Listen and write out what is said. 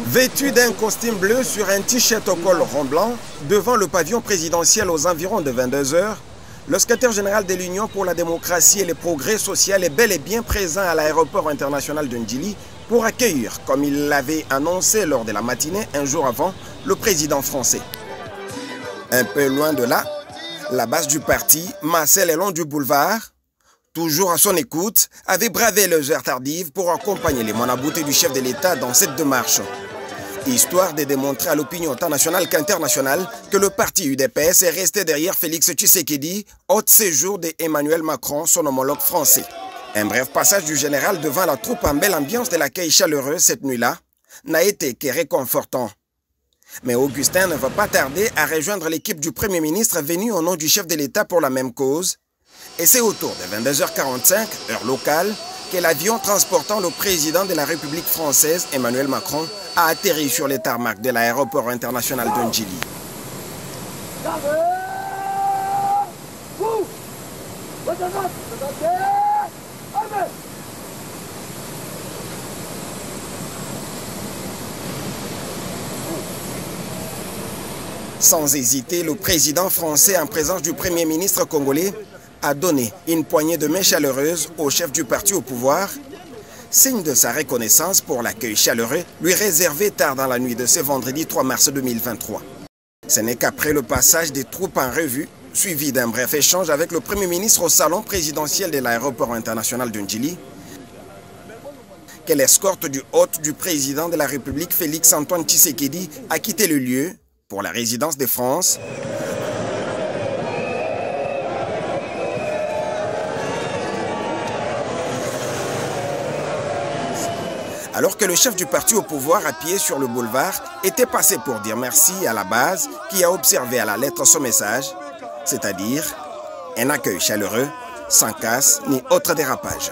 Vêtu d'un costume bleu sur un t-shirt au col rond blanc, devant le pavillon présidentiel aux environs de 22 h, le secrétaire général de l'Union pour la démocratie et le progrès social est bel et bien présent à l'aéroport international de Ndjili pour accueillir, comme il l'avait annoncé lors de la matinée un jour avant, le président français. Un peu loin de là, la base du parti, massée le long du boulevard, toujours à son écoute, avait bravé les heures tardives pour accompagner les monaboutés du chef de l'État dans cette démarche. Histoire de démontrer à l'opinion tant nationale qu'internationale que le parti UDPS est resté derrière Félix Tshisekedi, hôte séjour d'Emmanuel Macron, son homologue français. Un bref passage du général devant la troupe en belle ambiance de l'accueil chaleureux cette nuit-là n'a été que réconfortant. Mais Augustin ne va pas tarder à rejoindre l'équipe du Premier ministre venu au nom du chef de l'État pour la même cause. Et c'est autour de 22 h 45, heure locale, que l'avion transportant le président de la République française, Emmanuel Macron, a atterri sur les tarmacs de l'aéroport international de Ndjili. Sans hésiter, le président français, en présence du Premier ministre congolais, a donné une poignée de main chaleureuse au chef du parti au pouvoir, signe de sa reconnaissance pour l'accueil chaleureux lui réservé tard dans la nuit de ce vendredi 3 mars 2023. Ce n'est qu'après le passage des troupes en revue, suivi d'un bref échange avec le Premier ministre au salon présidentiel de l'aéroport international de Ndjili, que l'escorte du hôte du président de la République Félix-Antoine Tshisekedi a quitté le lieu pour la résidence de France. Alors que le chef du parti au pouvoir, appuyé sur le boulevard, était passé pour dire merci à la base qui a observé à la lettre son message, c'est-à-dire un accueil chaleureux, sans casse ni autre dérapage.